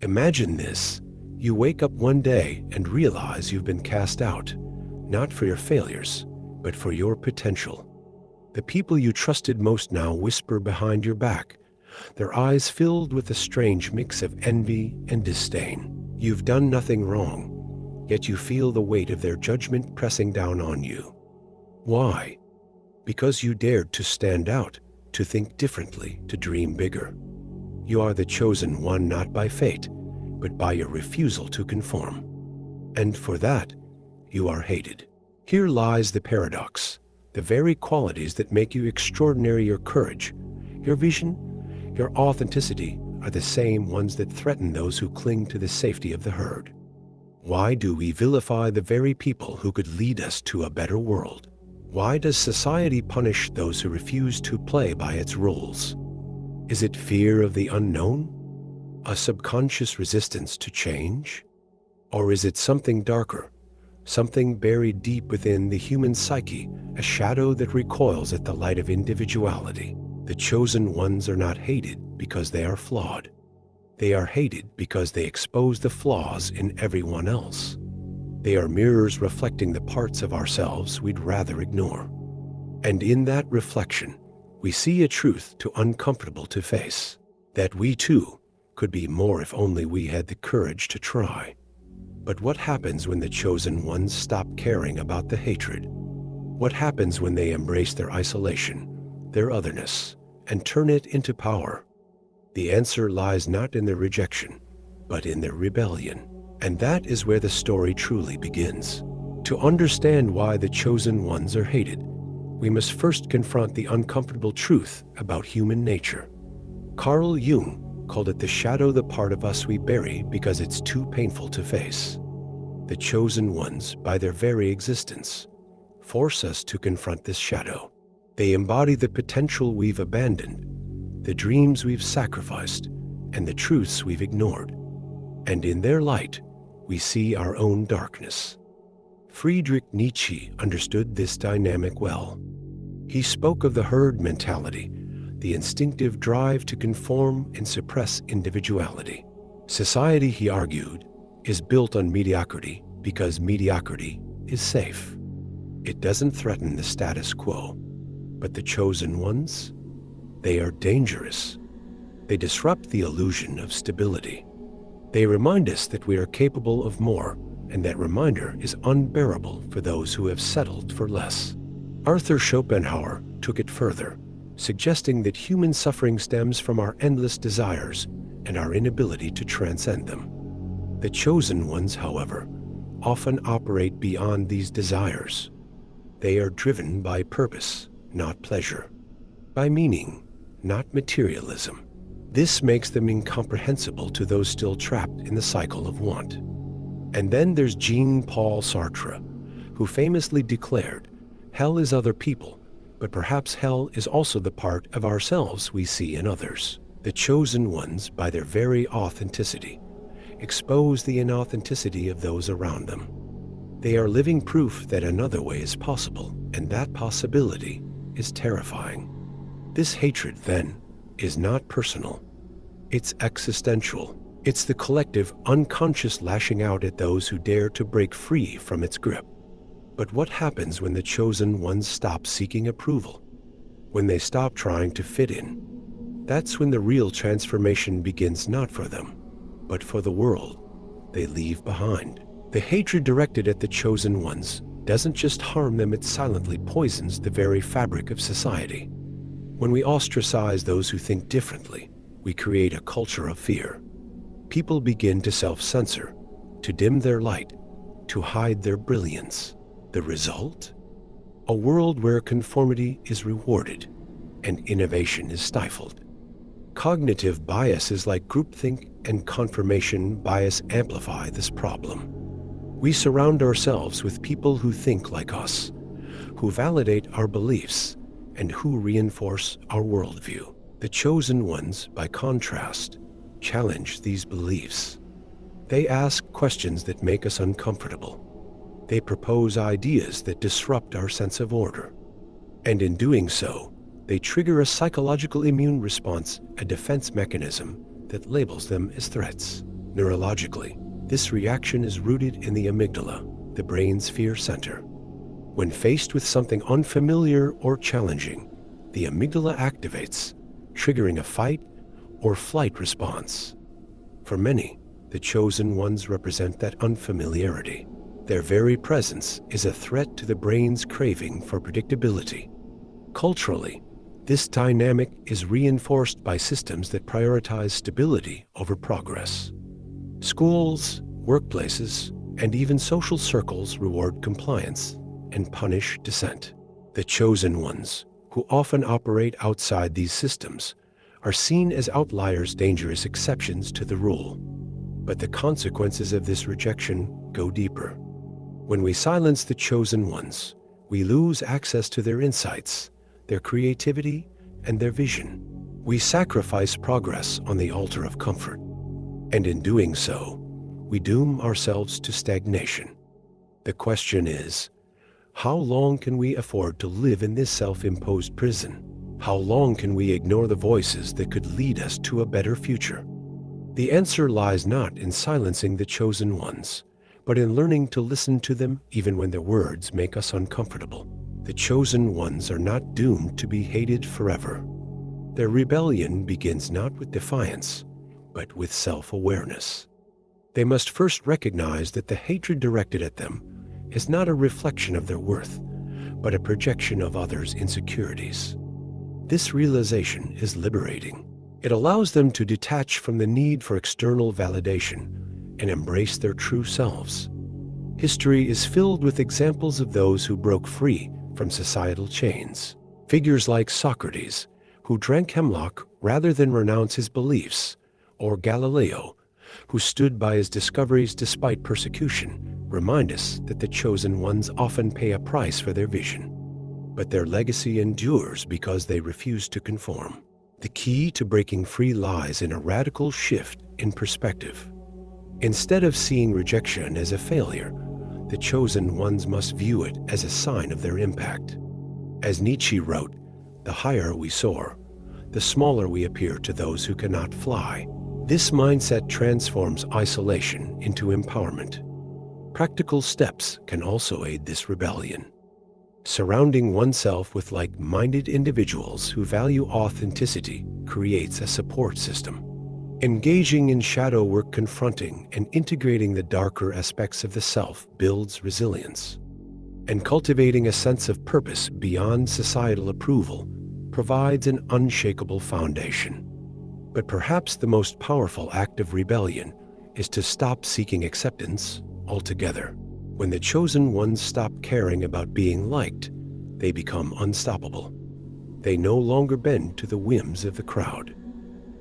Imagine this. You wake up one day and realize you've been cast out, not for your failures, but for your potential. The people you trusted most now whisper behind your back, their eyes filled with a strange mix of envy and disdain. You've done nothing wrong, yet you feel the weight of their judgment pressing down on you. Why? Because you dared to stand out, to think differently, to dream bigger. You are the chosen one not by fate, but by your refusal to conform. And for that, you are hated. Here lies the paradox. The very qualities that make you extraordinary, your courage, your vision, your authenticity, are the same ones that threaten those who cling to the safety of the herd. Why do we vilify the very people who could lead us to a better world? Why does society punish those who refuse to play by its rules? Is it fear of the unknown? A subconscious resistance to change? Or is it something darker, something buried deep within the human psyche, a shadow that recoils at the light of individuality? The chosen ones are not hated because they are flawed. They are hated because they expose the flaws in everyone else. They are mirrors reflecting the parts of ourselves we'd rather ignore. And in that reflection, we see a truth too uncomfortable to face, that we too could be more if only we had the courage to try. But what happens when the chosen ones stop caring about the hatred? What happens when they embrace their isolation, their otherness, and turn it into power? The answer lies not in their rejection, but in their rebellion. And that is where the story truly begins. To understand why the chosen ones are hated, we must first confront the uncomfortable truth about human nature. Carl Jung called it the shadow, the part of us we bury because it's too painful to face. The chosen ones, by their very existence, force us to confront this shadow. They embody the potential we've abandoned, the dreams we've sacrificed, and the truths we've ignored. And in their light, we see our own darkness. Friedrich Nietzsche understood this dynamic well. He spoke of the herd mentality, the instinctive drive to conform and suppress individuality. Society, he argued, is built on mediocrity because mediocrity is safe. It doesn't threaten the status quo. But the chosen ones? They are dangerous. They disrupt the illusion of stability. They remind us that we are capable of more, and that reminder is unbearable for those who have settled for less. Arthur Schopenhauer took it further, suggesting that human suffering stems from our endless desires and our inability to transcend them. The chosen ones, however, often operate beyond these desires. They are driven by purpose, not pleasure, by meaning, not materialism. This makes them incomprehensible to those still trapped in the cycle of want. And then there's Jean-Paul Sartre, who famously declared, "Hell is other people, but perhaps hell is also the part of ourselves we see in others." The chosen ones, by their very authenticity, expose the inauthenticity of those around them. They are living proof that another way is possible, and that possibility is terrifying. This hatred, then, is not personal. It's existential. It's the collective, unconscious lashing out at those who dare to break free from its grip. But what happens when the chosen ones stop seeking approval? When they stop trying to fit in? That's when the real transformation begins, not for them, but for the world they leave behind. The hatred directed at the chosen ones doesn't just harm them, it silently poisons the very fabric of society. When we ostracize those who think differently, we create a culture of fear. People begin to self-censor, to dim their light, to hide their brilliance. The result? A world where conformity is rewarded and innovation is stifled. Cognitive biases like groupthink and confirmation bias amplify this problem. We surround ourselves with people who think like us, who validate our beliefs, and who reinforce our worldview. The chosen ones, by contrast, challenge these beliefs. They ask questions that make us uncomfortable. They propose ideas that disrupt our sense of order. And in doing so, they trigger a psychological immune response, a defense mechanism that labels them as threats. Neurologically, this reaction is rooted in the amygdala, the brain's fear center. When faced with something unfamiliar or challenging, the amygdala activates, triggering a fight or flight response. For many, the chosen ones represent that unfamiliarity. Their very presence is a threat to the brain's craving for predictability. Culturally, this dynamic is reinforced by systems that prioritize stability over progress. Schools, workplaces, and even social circles reward compliance and punish dissent. The chosen ones, who often operate outside these systems, are seen as outliers, dangerous exceptions to the rule. But the consequences of this rejection go deeper. When we silence the chosen ones, we lose access to their insights, their creativity, and their vision. We sacrifice progress on the altar of comfort. And in doing so, we doom ourselves to stagnation. The question is, how long can we afford to live in this self-imposed prison? How long can we ignore the voices that could lead us to a better future? The answer lies not in silencing the chosen ones, but in learning to listen to them even when their words make us uncomfortable. The chosen ones are not doomed to be hated forever. Their rebellion begins not with defiance, but with self-awareness. They must first recognize that the hatred directed at them is not a reflection of their worth, but a projection of others' insecurities. This realization is liberating. It allows them to detach from the need for external validation and embrace their true selves. History is filled with examples of those who broke free from societal chains. Figures like Socrates, who drank hemlock rather than renounce his beliefs, or Galileo, who stood by his discoveries despite persecution, remind us that the chosen ones often pay a price for their vision. But their legacy endures because they refuse to conform. The key to breaking free lies in a radical shift in perspective. Instead of seeing rejection as a failure, the chosen ones must view it as a sign of their impact. As Nietzsche wrote, "The higher we soar, the smaller we appear to those who cannot fly." This mindset transforms isolation into empowerment. Practical steps can also aid this rebellion. Surrounding oneself with like-minded individuals who value authenticity creates a support system. Engaging in shadow work, confronting and integrating the darker aspects of the self builds resilience. And cultivating a sense of purpose beyond societal approval provides an unshakable foundation. But perhaps the most powerful act of rebellion is to stop seeking acceptance altogether. When the chosen ones stop caring about being liked, they become unstoppable. They no longer bend to the whims of the crowd.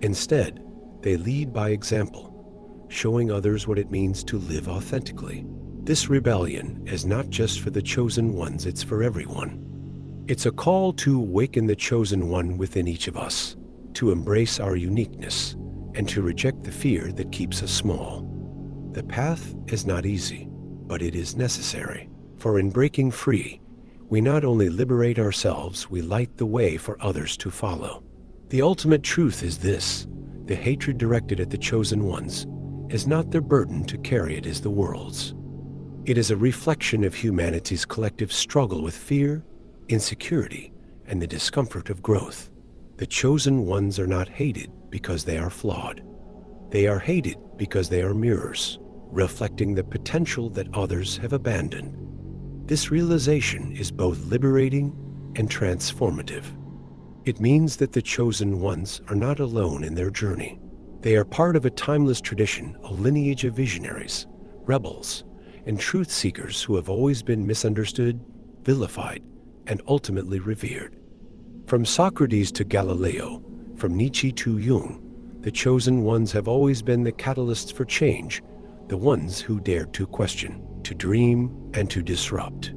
Instead, they lead by example, showing others what it means to live authentically. This rebellion is not just for the chosen ones, it's for everyone. It's a call to awaken the chosen one within each of us, to embrace our uniqueness, and to reject the fear that keeps us small. The path is not easy, but it is necessary. For in breaking free, we not only liberate ourselves, we light the way for others to follow. The ultimate truth is this: the hatred directed at the chosen ones is not their burden to carry, it is the world's. It is a reflection of humanity's collective struggle with fear, insecurity, and the discomfort of growth. The chosen ones are not hated because they are flawed. They are hated because they are mirrors, reflecting the potential that others have abandoned. This realization is both liberating and transformative. It means that the chosen ones are not alone in their journey. They are part of a timeless tradition, a lineage of visionaries, rebels, and truth seekers who have always been misunderstood, vilified, and ultimately revered. From Socrates to Galileo, from Nietzsche to Jung, the chosen ones have always been the catalysts for change, the ones who dared to question, to dream, and to disrupt.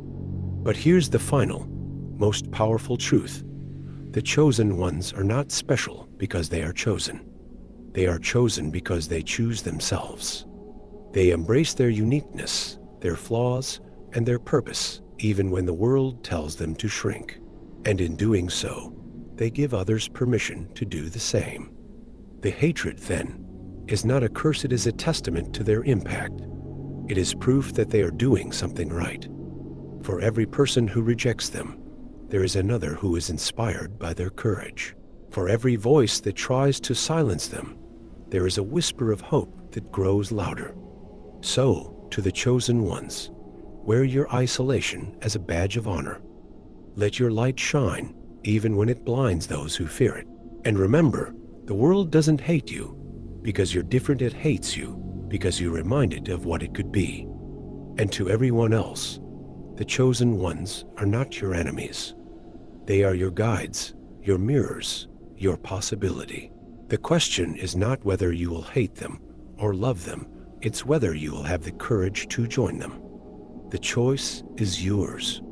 But here's the final, most powerful truth. The chosen ones are not special because they are chosen. They are chosen because they choose themselves. They embrace their uniqueness, their flaws, and their purpose, even when the world tells them to shrink. And in doing so, they give others permission to do the same. The hatred, then, is not a curse, it is a testament to their impact. It is proof that they are doing something right. For every person who rejects them, there is another who is inspired by their courage. For every voice that tries to silence them, there is a whisper of hope that grows louder. So, to the chosen ones, wear your isolation as a badge of honor. Let your light shine, even when it blinds those who fear it. And remember, the world doesn't hate you because you're different, it hates you because you remind it of what it could be. And to everyone else, the chosen ones are not your enemies. They are your guides, your mirrors, your possibility. The question is not whether you will hate them or love them, it's whether you will have the courage to join them. The choice is yours.